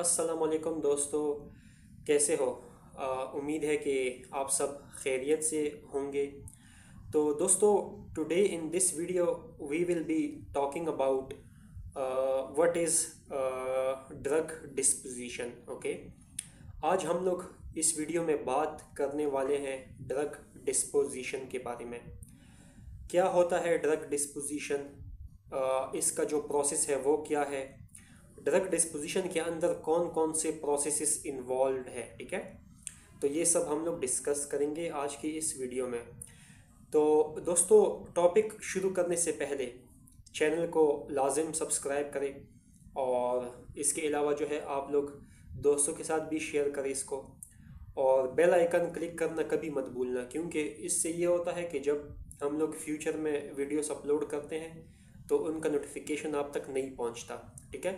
अस्सलामुअलैकुम दोस्तों, कैसे हो? उम्मीद है कि आप सब खैरियत से होंगे। तो दोस्तों, today in this video we will be talking about what is drug disposition. Okay, आज हम लोग इस वीडियो में बात करने वाले हैं ड्रग डिस्पोजिशन के बारे में। क्या होता है ड्रग डिस्पोजिशन, इसका जो प्रोसेस है वो क्या है, ड्रग डिस्पोजिशन के अंदर कौन कौन से प्रोसेसेस इन्वॉल्व है। ठीक है, तो ये सब हम लोग डिस्कस करेंगे आज की इस वीडियो में। तो दोस्तों, टॉपिक शुरू करने से पहले चैनल को लाजिम सब्सक्राइब करें और इसके अलावा जो है आप लोग दोस्तों के साथ भी शेयर करें इसको, और बेल आइकन क्लिक करना कभी मत भूलना, क्योंकि इससे ये होता है कि जब हम लोग फ्यूचर में वीडियोस अपलोड करते हैं तो उनका नोटिफिकेशन आप तक नहीं पहुंचता। ठीक है,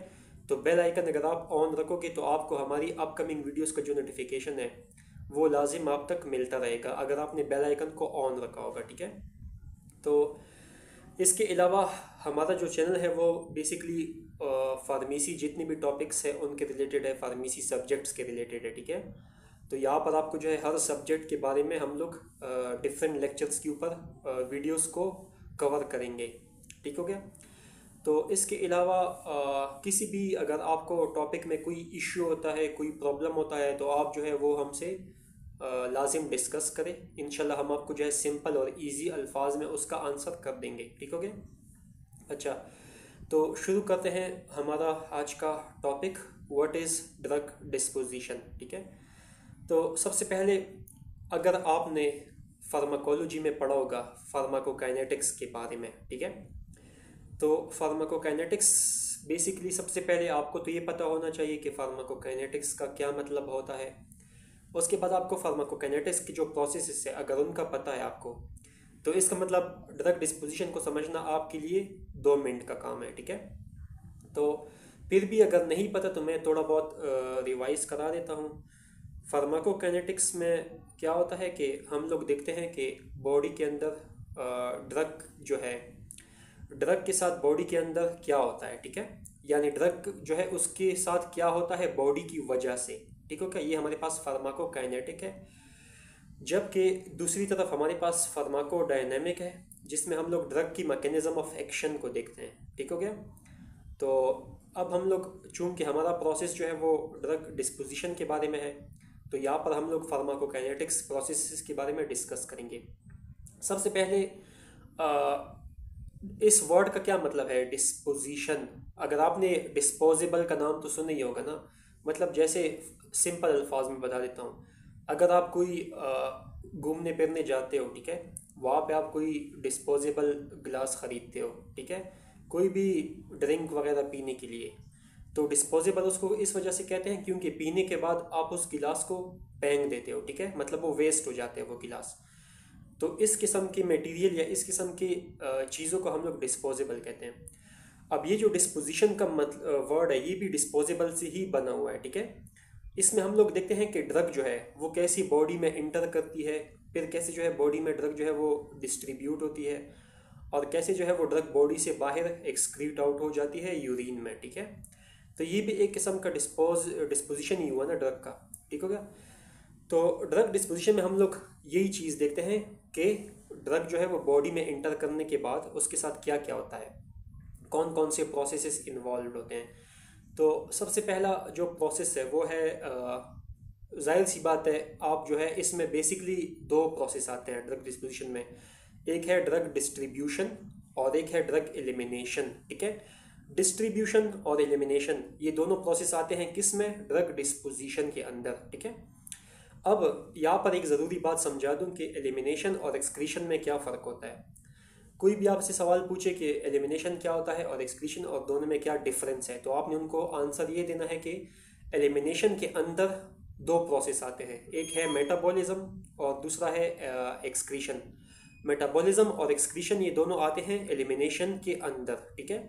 तो बेल आइकन अगर आप ऑन रखोगे तो आपको हमारी अपकमिंग वीडियोस का जो नोटिफिकेशन है वो लाजिम आप तक मिलता रहेगा अगर आपने बेल आइकन को ऑन रखा होगा। ठीक है, तो इसके अलावा हमारा जो चैनल है वो बेसिकली फार्मेसी जितने भी टॉपिक्स हैं उनके रिलेटेड है, फार्मेसी सब्जेक्ट्स के रिलेटेड है। ठीक है, तो यहाँ पर आपको जो है हर सब्जेक्ट के बारे में हम लोग डिफरेंट लेक्चर्स के ऊपर वीडियोस को कवर करेंगे। ठीक हो गया? तो इसके अलावा किसी भी अगर आपको टॉपिक में कोई इश्यू होता है, कोई प्रॉब्लम होता है, तो आप जो है वो हमसे लाजिम डिस्कस करें। इंशाल्लाह हम आपको जो है सिंपल और इजी अल्फाज में उसका आंसर कर देंगे। ठीक हो गया? अच्छा, तो शुरू करते हैं हमारा आज का topic, what is drug disposition. ठीक है, तो सबसे पहले अगर आपने फार्माकोलॉजी में पढ़ा होगा फार्माकोकाइनेटिक्स के बारे में। ठीक है, तो फार्माकोकाइनेटिक्स बेसिकली सबसे पहले आपको तो ये पता होना चाहिए कि फार्माकोकाइनेटिक्स का क्या मतलब होता है। उसके बाद आपको फार्माकोकाइनेटिक्स की जो प्रोसेस है अगर उनका पता है आपको, तो इसका मतलब ड्रग डिस्पोजिशन को समझना आपके लिए 2 मिनट का काम है। ठीक है, तो फिर भी अगर नहीं पता तो मैं थोड़ा बहुत रिवाइज करा देता हूँ। फार्माकोकाइनेटिक्स में क्या होता है कि हम लोग देखते हैं कि बॉडी के अंदर ड्रग जो है, ड्रग के साथ बॉडी के अंदर क्या होता है। ठीक है, यानी ड्रग जो है उसके साथ क्या होता है बॉडी की वजह से। ठीक है क्या? ये हमारे पास फार्माकोकाइनेटिक है। जबकि दूसरी तरफ हमारे पास फार्माकोडायनेमिक है, जिसमें हम लोग ड्रग की मैकेनिज्म ऑफ एक्शन को देखते हैं। ठीक हो गया? तो अब हम लोग चूंकि हमारा प्रोसेस जो है वो ड्रग डिस्पोजिशन के बारे में है, तो यहाँ पर हम लोग फार्माकोकाइनेटिक्स प्रोसेस के बारे में डिस्कस करेंगे। सबसे पहले इस वर्ड का क्या मतलब है डिस्पोजिशन। अगर आपने डिस्पोजेबल का नाम तो सुना ही होगा ना, मतलब जैसे सिंपल अल्फाज में बता देता हूँ, अगर आप कोई घूमने फिरने जाते हो, ठीक है, वहाँ पे आप कोई डिस्पोजेबल गिलास ख़रीदते हो, ठीक है, कोई भी ड्रिंक वगैरह पीने के लिए, तो डिस्पोजेबल उसको इस वजह से कहते हैं क्योंकि पीने के बाद आप उस गिलास को फेंक देते हो। ठीक है, मतलब वो वेस्ट हो जाते हैं वो गिलास। तो इस किस्म की मटेरियल या इस किस्म की चीज़ों को हम लोग डिस्पोजेबल कहते हैं। अब ये जो डिस्पोजिशन का वर्ड है ये भी डिस्पोजेबल से ही बना हुआ है। ठीक है, इसमें हम लोग देखते हैं कि ड्रग जो है वो कैसी बॉडी में इंटर करती है, फिर कैसे जो है बॉडी में ड्रग जो है वो डिस्ट्रीब्यूट होती है, और कैसे जो है वो ड्रग बॉडी से बाहर एक्सक्रीट आउट हो जाती है यूरिन में। ठीक है, तो ये भी एक किस्म का डिस्पोजिशन ही हुआ ना ड्रग का। ठीक हो गया? तो ड्रग डिस्पोजिशन में हम लोग यही चीज़ देखते हैं कि ड्रग जो है वो बॉडी में इंटर करने के बाद उसके साथ क्या क्या होता है, कौन कौन से प्रोसेसेस इन्वॉल्व होते हैं। तो सबसे पहला जो प्रोसेस है वो है, जाहिर सी बात है, आप जो है इसमें बेसिकली 2 प्रोसेस आते हैं ड्रग डिस्पोजिशन में। एक है ड्रग डिस्ट्रीब्यूशन और एक है ड्रग एलिमिनेशन। ठीक है, डिस्ट्रीब्यूशन और एलिमिनेशन ये दोनों प्रोसेस आते हैं किस में, ड्रग डिस्पोजिशन के अंदर। ठीक है, अब यहाँ पर एक ज़रूरी बात समझा दूँ कि एलिमिनेशन और एक्सक्रीशन में क्या फ़र्क होता है। कोई भी आपसे सवाल पूछे कि एलिमिनेशन क्या होता है और एक्सक्रीशन और दोनों में क्या डिफरेंस है, तो आपने उनको आंसर ये देना है कि एलिमिनेशन के अंदर 2 प्रोसेस आते हैं, एक है मेटाबॉलिज्म और दूसरा है एक्सक्रीशन। मेटाबॉलिज्म और एक्सक्रीशन ये दोनों आते हैं एलिमिनेशन के अंदर। ठीक है,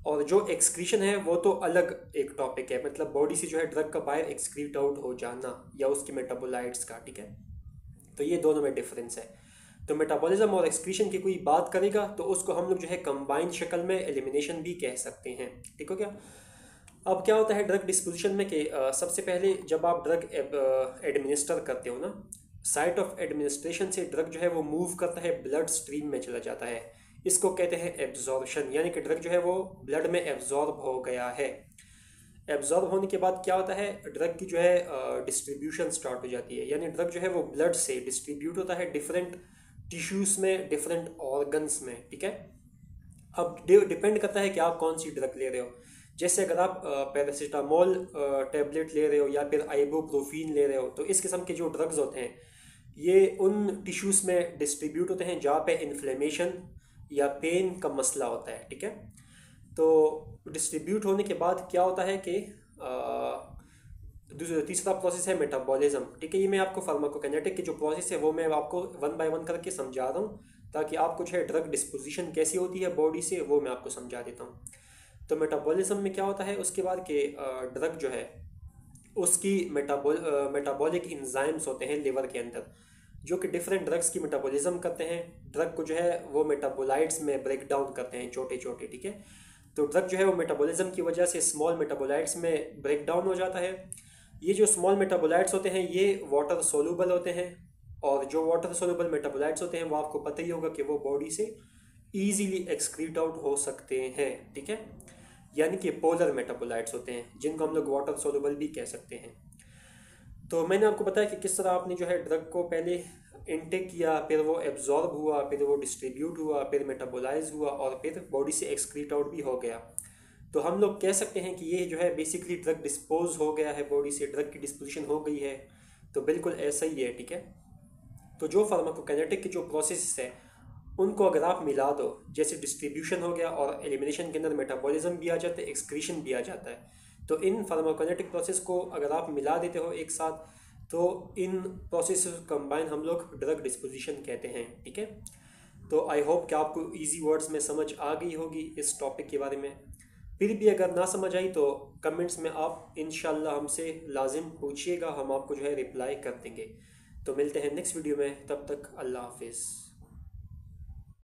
और जो एक्सक्रीशन है वो तो अलग एक टॉपिक है, मतलब बॉडी से जो है ड्रग का बाहर एक्सक्रीट आउट हो जाना या उसके मेटाबोलाइट्स का। ठीक है, तो ये दोनों में डिफरेंस है। तो मेटाबॉलिज्म और एक्सक्रीशन की कोई बात करेगा तो उसको हम लोग जो है कंबाइंड शक्ल में एलिमिनेशन भी कह सकते हैं। ठीक हो गया? अब क्या होता है ड्रग डिस्पोजिशन में कि सबसे पहले जब आप ड्रग एडमिनिस्टर करते हो ना, साइट ऑफ एडमिनिस्ट्रेशन से ड्रग जो है वो मूव करता है, ब्लड स्ट्रीम में चला जाता है। इसको कहते हैं एब्जॉर्प्शन, यानी कि ड्रग जो है वो ब्लड में एब्जॉर्ब हो गया है। एब्जॉर्ब होने के बाद क्या होता है, ड्रग की जो है डिस्ट्रीब्यूशन स्टार्ट हो जाती है, यानी ड्रग जो है वो ब्लड से डिस्ट्रीब्यूट होता है डिफरेंट टिश्यूज़ में, डिफरेंट ऑर्गन्स में, ठीक है। अब डिपेंड करता है कि आप कौन सी ड्रग ले रहे हो। जैसे अगर आप पैरासीटामोल टेबलेट ले रहे हो या फिर आइबुप्रोफीन ले रहे हो, तो इस किस्म के जो ड्रग्स होते हैं ये उन टिश्यूज़ में डिस्ट्रीब्यूट होते हैं जहाँ पे इन्फ्लेमेशन या पेन का मसला होता है, ठीक है। तो डिस्ट्रीब्यूट होने के बाद क्या होता है कि तीसरा प्रोसेस है मेटाबॉलिज्म, ठीक है। ये मैं आपको फार्माकोकाइनेटिक की जो प्रोसेस है वो मैं आपको वन बाय वन करके समझा रहा हूँ, ताकि आपको जो है ड्रग डिस्पोजिशन कैसी होती है बॉडी से वो मैं आपको समझा देता हूँ। तो मेटाबॉलिज्म में क्या होता है उसके बाद के ड्रग जो है उसकी मेटाबॉलिक इंजाइम्स होते हैं लिवर के अंदर, जो कि डिफरेंट ड्रग्स की मेटाबॉलिज्म करते हैं। ड्रग को जो है वो मेटाबोलाइट्स में ब्रेक डाउन करते हैं छोटे छोटे, ठीक है। तो ड्रग जो है वो मेटाबॉलिज्म की वजह से स्मॉल मेटाबोलाइट्स में ब्रेक डाउन हो जाता है। ये जो स्मॉल मेटाबोलाइट्स होते हैं ये वाटर सोलूबल होते हैं, और जो वाटर सोलूबल मेटाबोलाइट्स होते हैं वो आपको पता ही होगा कि वो बॉडी से ईजीली एक्सक्रीट आउट हो सकते हैं, ठीक है। यानी कि पोलर मेटाबोलाइट्स होते हैं जिनको हम लोग वाटर सोलूबल भी कह सकते हैं। तो मैंने आपको बताया कि किस तरह आपने जो है ड्रग को पहले इनटेक किया, फिर वो एब्जॉर्ब हुआ, फिर वो डिस्ट्रीब्यूट हुआ, फिर मेटाबोलाइज हुआ, और फिर बॉडी से एक्सक्रीट आउट भी हो गया। तो हम लोग कह सकते हैं कि ये जो है बेसिकली ड्रग डिस्पोज हो गया है बॉडी से, ड्रग की डिस्पोजिशन हो गई है। तो बिल्कुल ऐसा ही है, ठीक है। तो जो फार्माकोकाइनेटिक की जो प्रोसेस है उनको अगर आप मिला दो, जैसे डिस्ट्रीब्यूशन हो गया और एलिमिनेशन के अंदर मेटाबॉलिज्म भी आ जाता है, एक्सक्रीशन भी आ जाता है, तो इन फार्माकोकाइनेटिक प्रोसेस को अगर आप मिला देते हो एक साथ, तो इन प्रोसेस कंबाइन हम लोग ड्रग डिस्पोजिशन कहते हैं, ठीक है। तो आई होप कि आपको इजी वर्ड्स में समझ आ गई होगी इस टॉपिक के बारे में। फिर भी अगर ना समझ आई तो कमेंट्स में आप इंशाल्लाह हमसे लाजिम पूछिएगा, हम आपको जो है रिप्लाई कर देंगे। तो मिलते हैं नेक्स्ट वीडियो में, तब तक अल्लाह हाफिज़।